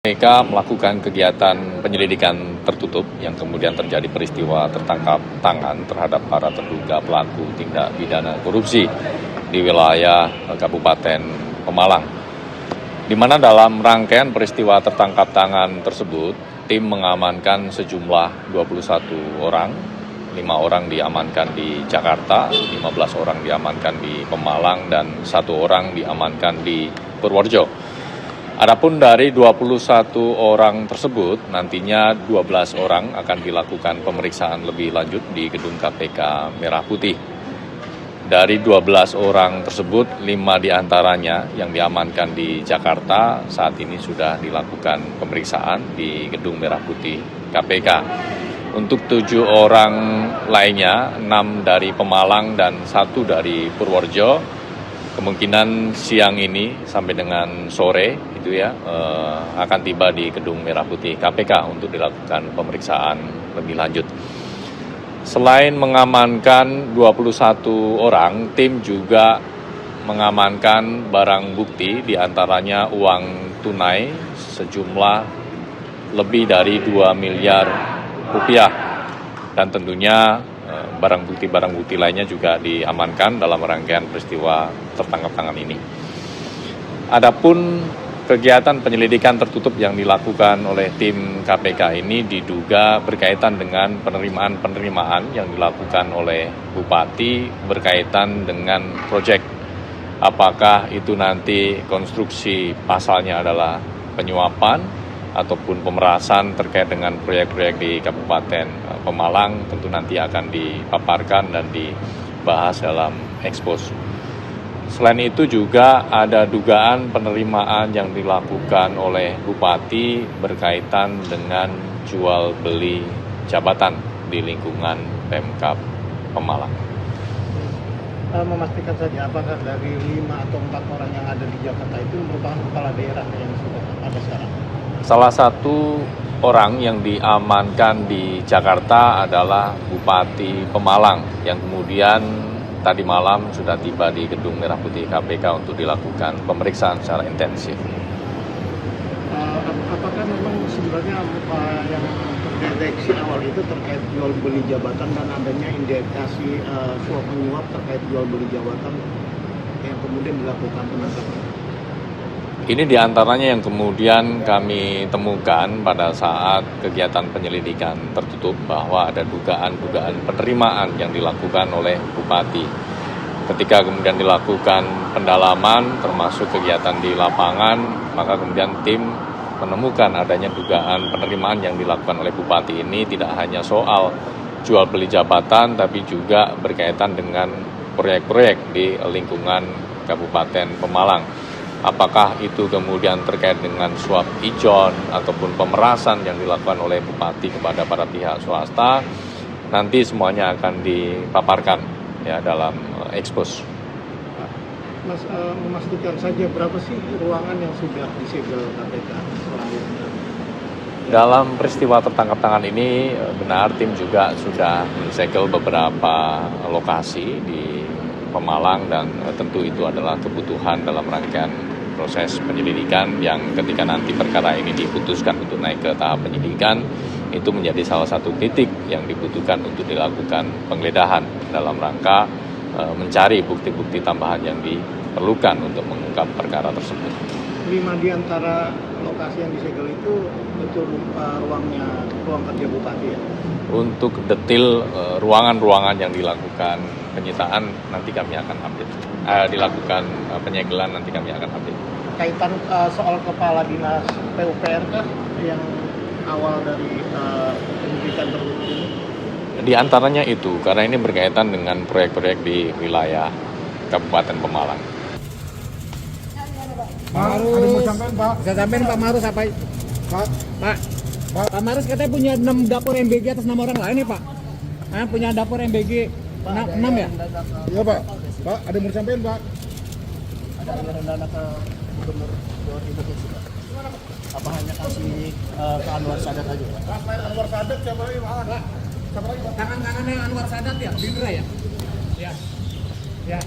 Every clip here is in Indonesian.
Mereka melakukan kegiatan penyelidikan tertutup yang kemudian terjadi peristiwa tertangkap tangan terhadap para terduga pelaku tindak pidana korupsi di wilayah Kabupaten Pemalang. Di mana dalam rangkaian peristiwa tertangkap tangan tersebut, tim mengamankan sejumlah 21 orang, 5 orang diamankan di Jakarta, 15 orang diamankan di Pemalang, dan 1 orang diamankan di Purworejo. Adapun dari 21 orang tersebut, nantinya 12 orang akan dilakukan pemeriksaan lebih lanjut di gedung KPK Merah Putih. Dari 12 orang tersebut, 5 diantaranya yang diamankan di Jakarta saat ini sudah dilakukan pemeriksaan di gedung Merah Putih KPK. Untuk 7 orang lainnya, 6 dari Pemalang dan 1 dari Purworejo, kemungkinan siang ini sampai dengan sore akan tiba di gedung Merah Putih KPK untuk dilakukan pemeriksaan lebih lanjut. Selain mengamankan 21 orang, tim juga mengamankan barang bukti, diantaranya uang tunai sejumlah lebih dari 2 miliar rupiah, dan tentunya barang bukti lainnya juga diamankan dalam rangkaian peristiwa tertangkap tangan ini. Adapun kegiatan penyelidikan tertutup yang dilakukan oleh tim KPK ini diduga berkaitan dengan penerimaan yang dilakukan oleh Bupati berkaitan dengan proyek. Apakah itu nanti konstruksi pasalnya adalah penyuapan ataupun pemerasan terkait dengan proyek-proyek di Kabupaten Pemalang, tentu nanti akan dipaparkan dan dibahas dalam ekspos. Selain itu juga ada dugaan penerimaan yang dilakukan oleh Bupati berkaitan dengan jual beli jabatan di lingkungan Pemkab Pemalang. Memastikan saja apakah dari 5 atau 4 orang yang ada di Jakarta itu merupakan kepala daerah yang sudah ada sekarang? Salah satu orang yang diamankan di Jakarta adalah Bupati Pemalang yang kemudian tadi malam sudah tiba di gedung Merah Putih KPK untuk dilakukan pemeriksaan secara intensif. Apakah memang sebenarnya yang terdeteksi awal itu terkait jual beli jabatan dan adanya indikasi suap menyuap terkait jual beli jabatan yang kemudian dilakukan penangkapan? Ini diantaranya yang kemudian kami temukan pada saat kegiatan penyelidikan tertutup bahwa ada dugaan penerimaan yang dilakukan oleh Bupati. Ketika kemudian dilakukan pendalaman termasuk kegiatan di lapangan, maka kemudian tim menemukan adanya dugaan penerimaan yang dilakukan oleh Bupati ini tidak hanya soal jual beli jabatan, tapi juga berkaitan dengan proyek-proyek di lingkungan Kabupaten Pemalang. Apakah itu kemudian terkait dengan suap ijon ataupun pemerasan yang dilakukan oleh Bupati kepada para pihak swasta, nanti semuanya akan dipaparkan dalam ekspos. Mas, memastikan saja berapa sih ruangan yang sudah disegel KPK selanjutnya? Dalam peristiwa tertangkap tangan ini benar tim juga sudah mensegel beberapa lokasi di Pemalang, dan tentu itu adalah kebutuhan dalam rangkaian proses penyelidikan yang ketika nanti perkara ini diputuskan untuk naik ke tahap penyidikan, itu menjadi salah satu titik yang dibutuhkan untuk dilakukan penggeledahan dalam rangka mencari bukti-bukti tambahan yang diperlukan untuk mengungkap perkara tersebut. 5 di antara lokasi yang disegel itu betul ruang kerja Bupati ya? Untuk detail ruangan-ruangan yang dilakukan penyitaan nanti kami akan update. Dilakukan penyegelan nanti kami akan update. Kaitan soal kepala dinas PUPR kah yang awal dari penyidikan tertutup ini? Di antaranya itu, karena ini berkaitan dengan proyek-proyek di wilayah Kabupaten Pemalang. Pak Marus, bisa sampein Pak Marus apa? Pak Marus katanya punya 6 dapur MBG atas nama orang lain nih Pak. Punya dapur MBG 6 ya? Iya Pak. Pak, ada yang mau disampaikan Pak? Ada rencana ke Gubernur Jawa Timur Pak. Apa hanya kasih ke Anwar Sadat aja Pak? Anwar Sadat siapa lagi Pak? Tangan kanannya Anwar Sadat ya? Gerindra ya? Ya.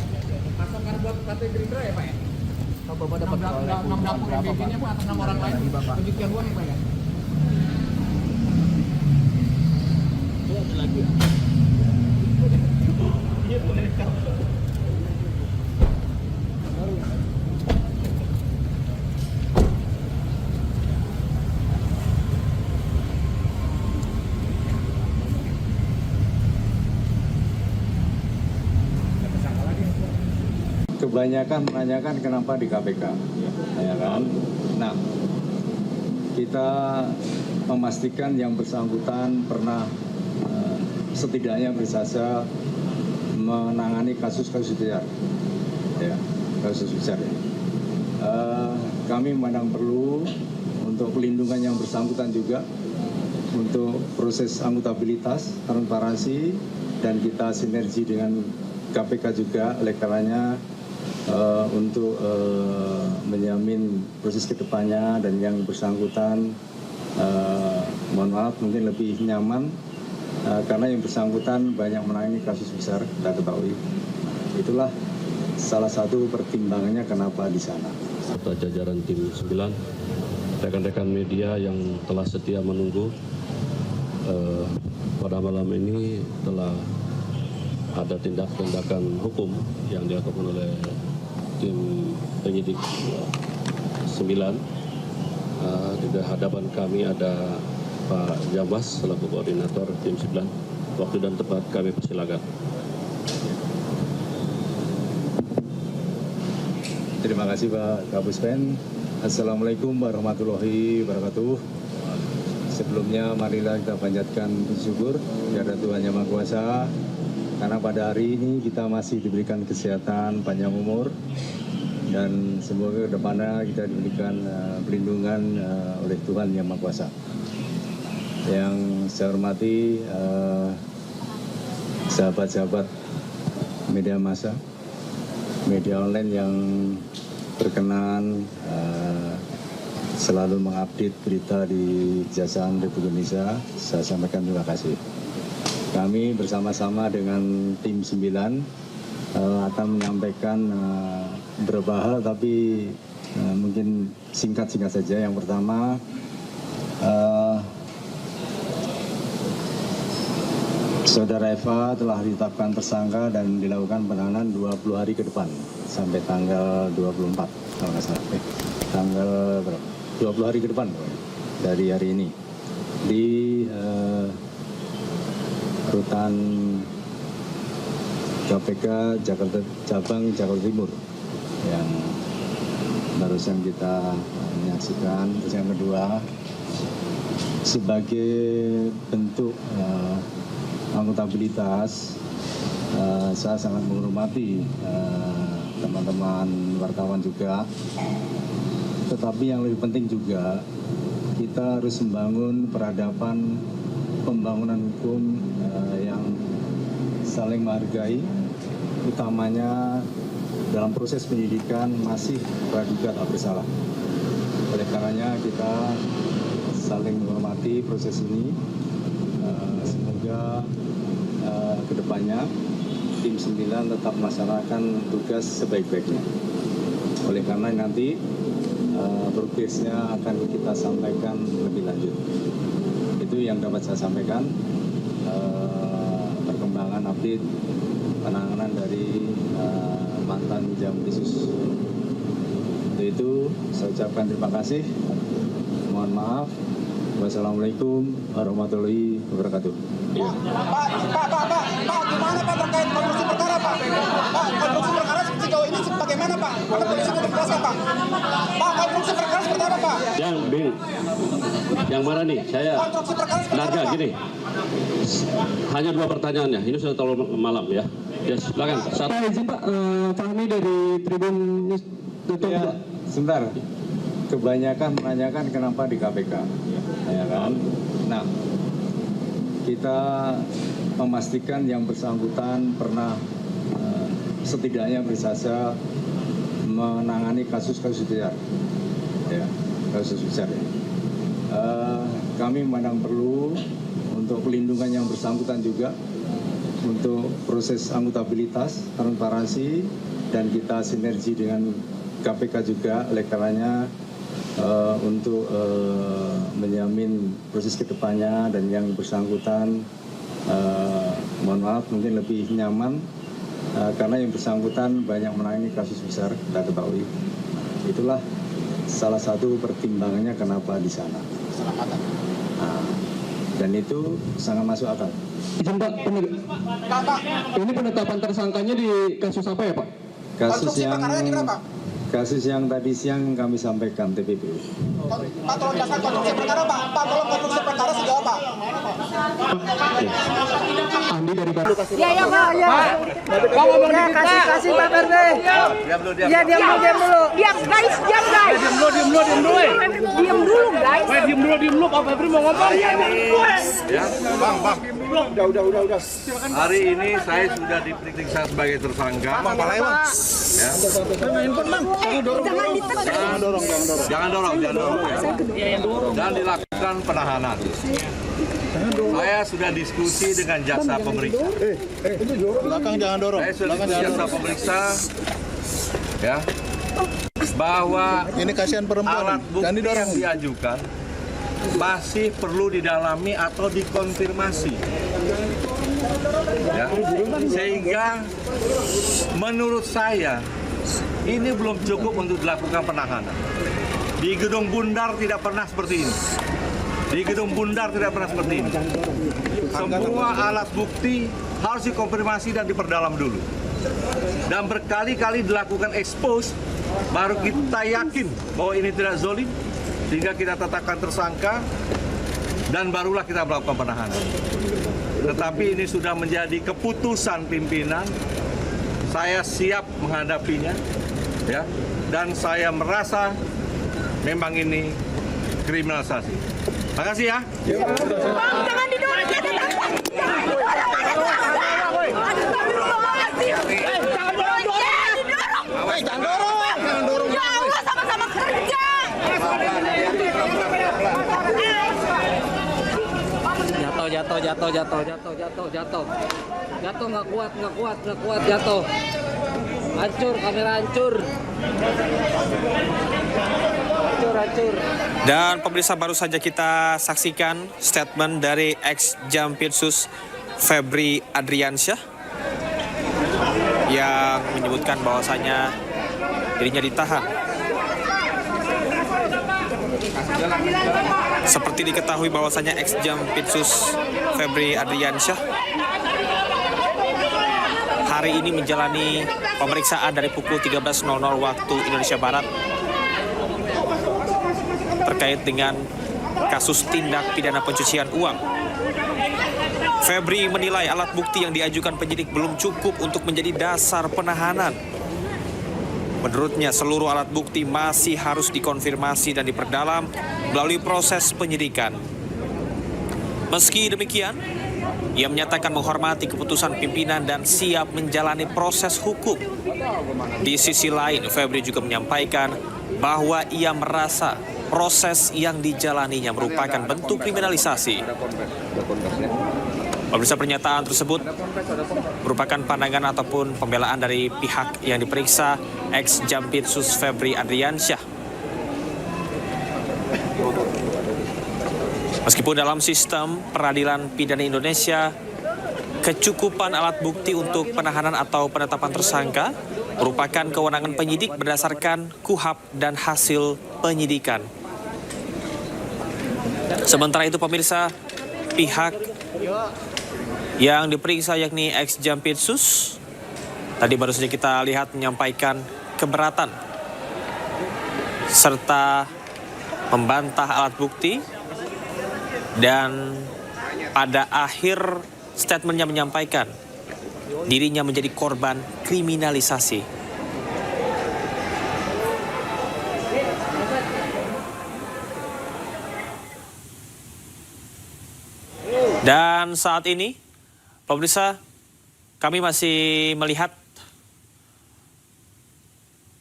Masukkan buat partai Gerindra ya Pak ya? Bapak dapat oleh 6 dapur MBG-nya Pak atas nama orang lain. Pencucian uang ya Pak ya? ada lagi. Kebanyakan menanyakan kenapa di KPK, ya kan? Nah, kita memastikan yang bersangkutan pernah setidaknya bersasa menangani kasus-kasus besar, ya, kasus besar. Ya. Kami memandang perlu untuk pelindungan yang bersangkutan juga, untuk proses akuntabilitas, transparansi, dan kita sinergi dengan KPK juga, oleh karenanya untuk menjamin proses kedepannya dan yang bersangkutan mohon maaf mungkin lebih nyaman karena yang bersangkutan banyak menangani kasus besar, kita ketahui. Itulah salah satu pertimbangannya kenapa di sana. Serta jajaran tim 9, rekan-rekan media yang telah setia menunggu, pada malam ini telah ada tindakan hukum yang dilakukan oleh tim penyidik 9. Di hadapan kami ada Pak Jamas selaku koordinator tim 9. Waktu dan tempat kami persilakan. Terima kasih Pak Kapuspen. Assalamualaikum warahmatullahi wabarakatuh. Sebelumnya marilah kita panjatkan syukur kepada Tuhan Yang Maha Kuasa, karena pada hari ini kita masih diberikan kesehatan, panjang umur, dan semoga ke depannya kita diberikan perlindungan oleh Tuhan Yang Maha Kuasa. Yang saya hormati sahabat-sahabat media massa, media online yang berkenan selalu mengupdate berita di Kejaksaan Republik Indonesia, saya sampaikan terima kasih. Kami bersama-sama dengan tim 9 akan menyampaikan beberapa hal, tapi mungkin singkat-singkat saja. Yang pertama, Saudara Eva telah ditetapkan tersangka dan dilakukan penahanan 20 hari ke depan sampai tanggal 24 kalau nggak salah. Tanggal berapa? 20 hari ke depan dari hari ini di rutan KPK Jakarta Cabang Jakarta Timur yang barusan kita menyaksikan. Terus yang kedua, sebagai bentuk akuntabilitas, saya sangat menghormati teman-teman wartawan juga, tetapi yang lebih penting juga kita harus membangun peradaban pembangunan hukum yang saling menghargai, utamanya dalam proses penyidikan masih praduga tak bersalah. Oleh karenanya kita saling menghormati proses ini. Semoga kedepannya tim 9 tetap melaksanakan tugas sebaik-baiknya. Oleh karena nanti progresnya akan kita sampaikan lebih lanjut. Itu yang dapat saya sampaikan, perkembangan update penanganan dari mantan jam khusus. Untuk itu saya ucapkan terima kasih. Mohon maaf. Wassalamualaikum warahmatullahi wabarakatuh. Ya. Pak, gimana Pak terkait konstruksi perkara Pak? Pak, konstruksi perkara sejauh ini bagaimana Pak? Ada polisi belum jelaskan Pak? Pak, konstruksi perkara seperti apa Pak? Yang mana nih? Saya Konstruksi perkara seperti Narga apa Pak? gini. Hanya 2 pertanyaannya. Ini sudah terlalu malam ya. Ya silakan. Pak izin Pak, kami dari Tribun News. Ya, sebentar. Kebanyakan menanyakan kenapa di KPK, ya kan? Nah, kita memastikan yang bersangkutan pernah setidaknya bersasa menangani kasus-kasus besar, ya, kasus besar. Ya. Kami memandang perlu untuk pelindungan yang bersangkutan juga, untuk proses akuntabilitas, transparansi, dan kita sinergi dengan KPK juga, oleh karenanya untuk menjamin proses kedepannya dan yang bersangkutan mohon maaf mungkin lebih nyaman karena yang bersangkutan banyak menangani kasus besar, kita ketahui. Itulah salah satu pertimbangannya kenapa di sana. Dan itu sangat masuk akal. Izin Pak, ini penetapan tersangkanya di kasus apa ya Pak? Kasus yang tadi siang kami sampaikan TPPU. Pak, tolong jelaskan konstruksi perkara, Pak. Pak, tolong konstruksi perkara sejauh apa? Andi dari Pak. Ya, Pak. Ya. Pak, ngomong ya, kasih Pak Berde. Diam dulu. Diam dulu. Diam, guys. Diam dulu. Diam dulu, guys. Diam dulu. Pak Febri mau ngomong. Ya, Bang. Udah. Hari ini saya sudah diperiksa sebagai tersangka. Bang, Pak Lewat. Ya. Jangan dorong ya. Dan dilakukan penahanan. Saya sudah diskusi dengan jaksa pemeriksa. Belakang jangan dorong. Saya sudah diskusi jaksa pemeriksa, ya, bahwa Ini kasihan perempuan. alat bukti yang diajukan masih perlu didalami atau dikonfirmasi. Ya. Sehingga menurut saya ini belum cukup untuk dilakukan penahanan. Di Gedung Bundar tidak pernah seperti ini. Semua alat bukti harus dikonfirmasi dan diperdalam dulu. Dan berkali-kali dilakukan expose, baru kita yakin bahwa ini tidak zalim, sehingga kita tetapkan tersangka, dan barulah kita melakukan penahanan. Tetapi ini sudah menjadi keputusan pimpinan, saya siap menghadapinya, ya, dan saya merasa memang ini kriminalisasi. Terima kasih ya. Bang, jangan didorong. Jangan dorong. Ya Allah, sama-sama kerja. Jatuh nggak kuat, jatuh. Hancur, kamera hancur. Hancur. Dan pemirsa, baru saja kita saksikan statement dari ex-Jampitsus Febri Adriansyah yang menyebutkan bahwasanya dirinya ditahan. Seperti diketahui bahwasanya ex-Jampitsus Febri Adriansyah hari ini menjalani pemeriksaan dari pukul 13.00 waktu Indonesia Barat terkait dengan kasus tindak pidana pencucian uang. Febri menilai alat bukti yang diajukan penyidik belum cukup untuk menjadi dasar penahanan. Menurutnya, seluruh alat bukti masih harus dikonfirmasi dan diperdalam melalui proses penyidikan. Meski demikian, ia menyatakan menghormati keputusan pimpinan dan siap menjalani proses hukum. Di sisi lain, Febri juga menyampaikan bahwa ia merasa proses yang dijalaninya merupakan bentuk kriminalisasi. Pemirsa, pernyataan tersebut merupakan pandangan ataupun pembelaan dari pihak yang diperiksa ex-Jampitsus Febri Adriansyah. Meskipun dalam sistem peradilan pidana Indonesia, kecukupan alat bukti untuk penahanan atau penetapan tersangka merupakan kewenangan penyidik berdasarkan KUHP dan hasil penyidikan. Sementara itu, pemirsa, pihak yang diperiksa yakni ex-Jampitsus tadi baru saja kita lihat menyampaikan keberatan serta membantah alat bukti, dan pada akhir statementnya menyampaikan dirinya menjadi korban kriminalisasi. Dan saat ini, pemirsa, kami masih melihat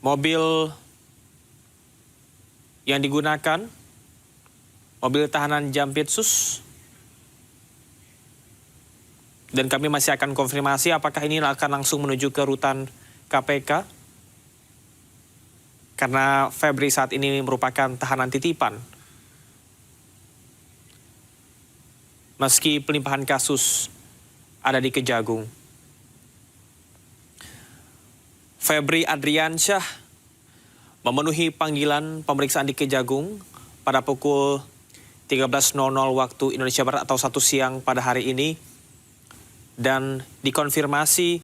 mobil yang digunakan, mobil tahanan Jampitsus, dan kami masih akan konfirmasi apakah ini akan langsung menuju ke rutan KPK karena Febri saat ini merupakan tahanan titipan. Meski pelimpahan kasus ada di Kejagung. Febri Adriansyah memenuhi panggilan pemeriksaan di Kejagung pada pukul 13.00 waktu Indonesia Barat atau 1 siang pada hari ini dan dikonfirmasi